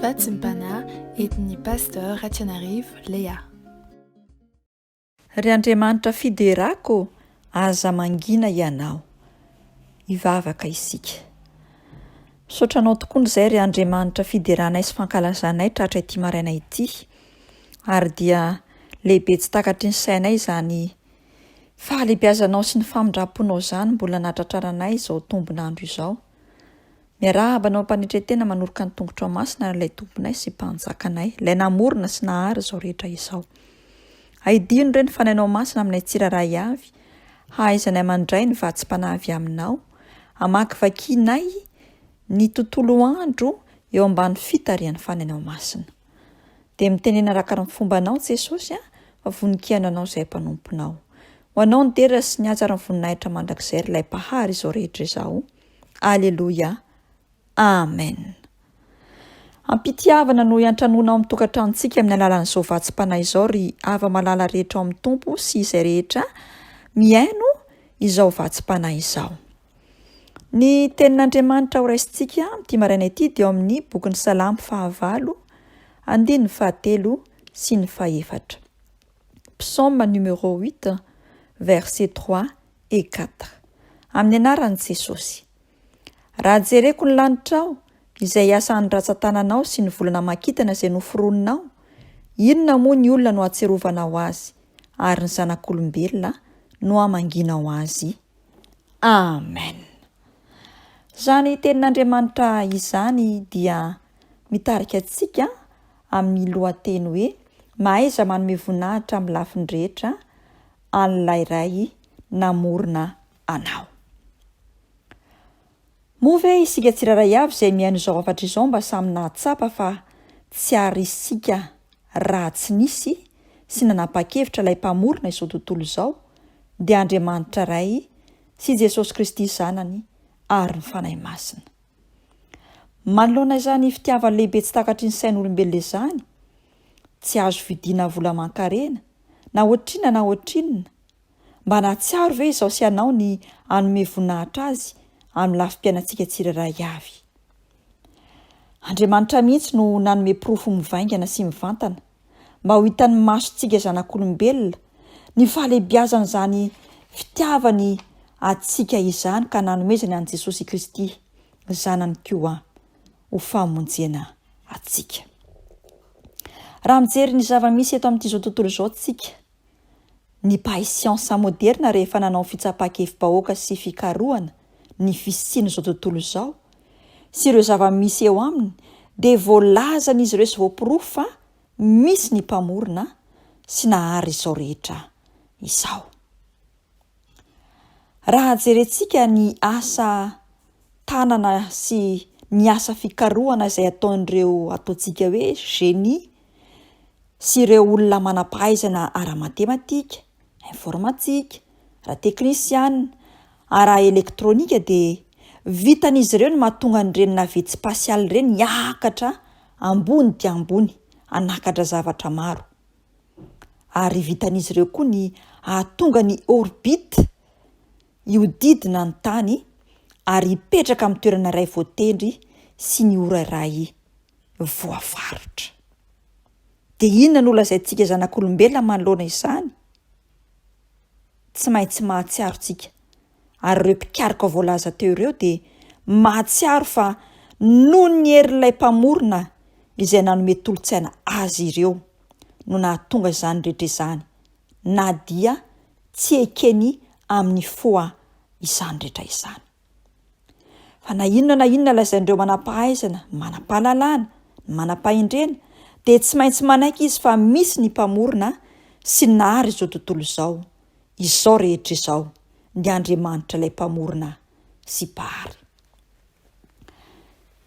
Vatsympana etin'ny pasteur Ratsianarivo Lea. Ry Andriamanitra fiderako, aza mangina ianao, hivavaka isika. Misaotranao tokoa izay ry Andriamanitra fideranay sy fankalazanay tratra ity maraina ity, ary dia lehibe tsy takatry ny sainay izany fahalehibiazanao sy ny famindraponao izany mbola natratraranay izao tombonandro izao. Miarabanao mpanetretena manoroka ny tongotra masina ilay tomponay sy mpanjakanay, ilay namorona sy nahary izao rehetra izao. Aidino ireny fanainao masina aminay tsiraray avy, hahaizanay mandray ny vatsim-panavy aminao, hamakivakianay ny tontolo andro eo ambany fitarian'ny fanainao masina. Dia mitenena araka ny fombanao Jesosy fa voninkiana anao izay mpanomponao. Ho anao ny tera sy ny atsara ny voninahitra mandrakizay ilay pahary izao rehetra izao. Aleluia. Amen. Ampitiavana no iantranoana ao amin'ny tokantranontsika amin'ny alalan'izao vatsim-panahy izao ry ava malala rehetra ao amin'ny tompo sy izay rehetra miaino izao vatsim-panahy izao. Ny tenin'Andriamanitra ho raisintsika amin'ity maraina ity dia ao amin'ny bokin'ny Salamo 9, 7 sy ny 4. Psaume numéro 8, verset 3 et 4. Amin'ny anaran'i Jesosy. Raha jereko ny lanitrao izay asan'ny ratsan-tananao sy ny volana makitana izay noforoninao, inona moa ny olona no atserovanao azy, ary ny zanak'olombelona no hamanginao azy. Amen. Izany tenin'Andriamanitra izany dia mitarika antsika amin'ny lohateny hoe mahaiza manome voninahitra amin'ny lafiny rehetra an'ilay iray namorona anao. Moa ve isika tsiraray avy izay miaino izao afatra izao mba samy nahatsapa fa tsy ary isika raha tsy nisy sy nanapa-kevitra ilay mpamorona izao tontolo izao dia Andriamanitra iray sy Jesosy Kristy zanany ary ny fanahy masina. Manoloana izany fitiavana lehibe tsy takatry ny sain'olombelona izany, tsy azo vidiana vola aman-karena na ohatrinona na ohatrinona, mba nahatsiaro ve izao sy anao ny hanome voninahitra azy amin'ny lafim-piainantsika tsiraray avy. Andriamanitra mihitsy no nanome porofo mivaingana sy mivantana mba ho hitan'ny masontsika zanak'olombelona ny fahalehibiazana izany fitiavany antsika izany ka nanomezany an' Jesosy Kristy zanany koa ho famonjena antsika. Raha mijery ny zava-misy eto amin'ity izao tontolo izao tsika, ny mpahay siansa moderna rehefa nanao fitsapakevim-bahoaka sy fikarohana ny fisiany izao tontolo izao sy ireo zava-misy eo aminy dia voalazana izy ireo sy voapirofo fa misy ny mpamorona sy nahary izao rehetra izao. Raha jerentsika ny asa tanana sy ny asa fikarohana izay ataon'ireo ataontsika hoe génie sy ireo olona manam-pahaizana ara-matematika, informatika, ara-teknisiana, ara-elektronika dia vitan'izy ireo ny mahatonga an'ireny navety spasialy ireny hiakatra ambony dia ambony hanakatra zavatra maro. Ary vitan'izy ireo koa ny hahatonga ny orbite hiodidina ny tany ary hipetraka amin'ny toerana iray voatendry sy ny ora iray voafaritra. Dia inona no lazaintsika zanak'olombelona manoloana izany? Tsy maintsy mahatsiaro tsika. Ary ireo mpikaroka voalaza teo ireo dia mahatsiaro fa noho ny herin'ilay mpamorona izay nanome tolo-tsaina azy ireo no nahatonga izany rehetra izany, na dia tsy ekeny amin'ny foa izany rehetra izany. Fa na inona lazain'ireo manam-pahaizana, manam-pahalalana, manam-pahendrena dia tsy maintsy manaiky izy fa misy ny mpamorona sy nahary izao tontolo izao rehetra izao, ny Andriamanitra ilay mpamorona sy mpahary.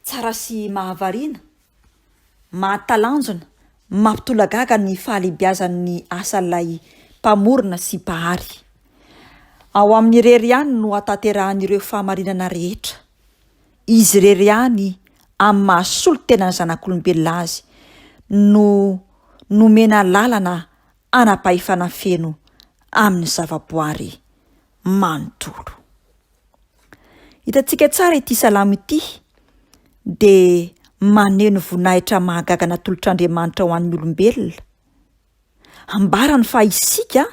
Tsara sy mahavariana, mahatalanjona, mampitolagaga ny fahalehibiazan'ny asan'ilay mpamorona sy mpahary. Ao amin'ny irery ihany no hataterahan'ireo fahamarinana rehetra. Izy irery ihany amin'ny mahasolo tenany zanak'olombelona azy no nomena lalana anam-pahefana feno amin'ny zavaboary manontolo. Hitantsika tsara ity salamo ity dia maneho ny voninahitra mahagaga natolotr'Andriamanitra ho an'ny olombelona. Ambarany fa isika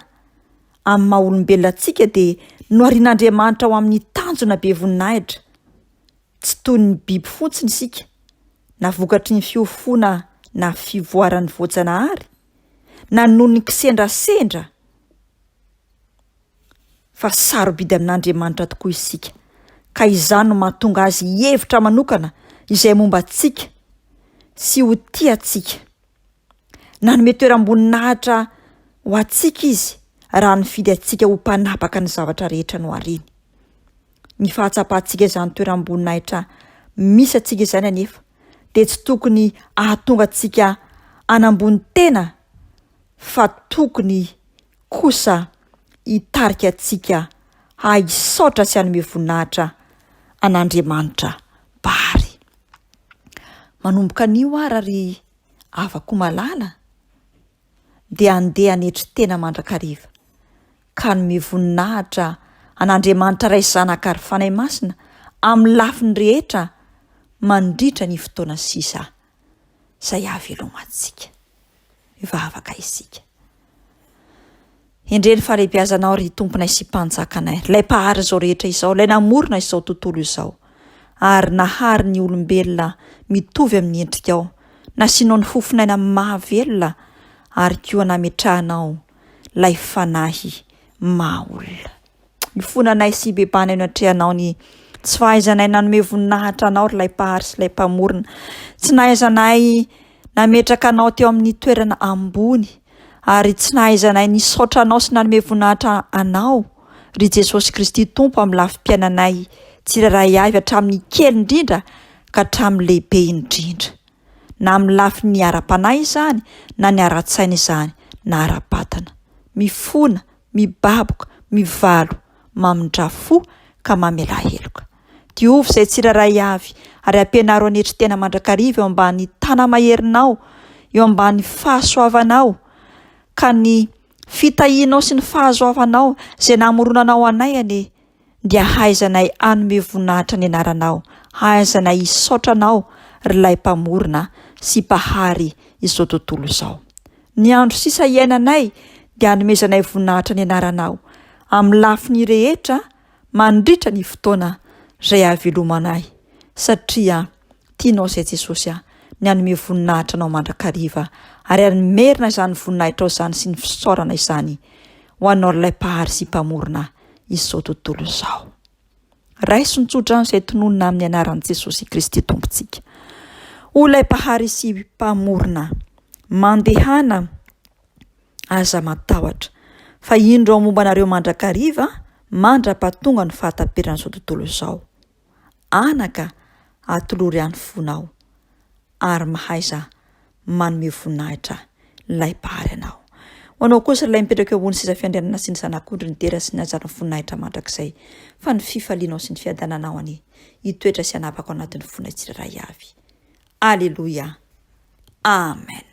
amin'ny maha olombelona antsika dia noharian'Andriamanitra ho amin'ny tanjona be voninahitra. Tsy toy ny biby fotsiny isika, na vokatry ny fiofoana na fivoaran'ny voajanahary, na noho ny kisendrasendra, fa sarobidy amin'Andriamanitra tokoa isika. Ka izany no mahatonga azy hevitra manokana izay momba antsika sy ho tia antsika. Nanome toeram-boninahitra ho antsika izy raha nifidy antsika ho mpanapaka ny zavatra rehetra no hariany. Ny fahatsapantsika izany toeram-boninahitra misy antsika izany anefa dia tsy tokony ahatonga antsika anambony tena, fa tokony kosa hitarika antsika hisaotra sy hanome voninahitra an'Andriamanitra bary. Manomboka anio ary avako malala dia andeha hanetry tena mandrakariva ka hanome voninahitra an'Andriamanitra ray zanaka ary fanahy masina amin'ny lafiny rehetra mandritra ny fotoana sisa izay havelomantsika. Vavaka isika. Indreny fahalehibiazanao ry tomponay sy mpanjakanay, ilay mpahary izao rehetra izao, ilay namorona izao tontolo izao, ary nahary ny olombelona mitovy amin'ny endrikao, nasianao ny fofinaina mahavelona ary koa nametrahanao ilay fanahy mahaolona. Mifonanay sy bebanay no atrehanao ny tsy fahaizanay nanome voninahitra anao ry ilay mpahary sy ilay mpamorona, tsy nahaizanay nametraka anao teo amin'ny toerana ambony, ary tsy nahaizanay nisaotra anao sy nanome voninahitra anao ry Jesosy Kristy Tompo amin'ny lafim-piainanay tsiraray avy hatramin'ny kely indrindra ka hatramin'ny lehibe indrindra, na amin'ny lafiny ara-panahy izany na ny ara-tsaina izany na ara-batana. Mifona, mibaboka, mivalo, mamindra fo ka mamela heloka. Diovy izay tsiraray avy ary ampianaro anetry tena mandrakariva eo ambany tana-maherinao, eo ambany fahasoavanao, ka ny fitahianao sy ny fahazoavanao izay namoronanao anay ane, dia haizanay hanome voninahitra ny anaranao, haizanay hisaotranao ry lay mpamorona sy mpahary izao tontolo izao. Ny andro sisa iainanay dia hanomezanay voninahitra ny anaranao amin'ny lafiny rehetra mandritra ny fotoana izay havelomanay, satria tianao izay Jesosy ny hanome voninahitra anao mandrakariva ary hamerina izany voninahitra ao izany sy ny fisaorana izany ho anao ilay mpahary sy mpamorona izao tontolo izao. Raiso ny tsotra izay tononona amin'ny anaran'i Jesosy Kristy Tompontsika. Ho ilay mpahary sy mpamorona mandehana aza matahotra, fa indro ao momba anareo mandrakariva mandra-pahatonga ny fahataperana izao tontolo izao. Anaka atolory ihany fonao ary mahaiza manome voninahitra ilay mpahary anao. Ho anao kosa ilay mipetraka eo ambony seza fiandrianana sy ny zanak'ondry ny tera sy ny anjara voninahitra mandrakizay, fa ny fifalianao sy ny fiadananao any hitoetra sy hanapaka ao anatin'ny fonay tsiraray avy. Aleluia. Amen.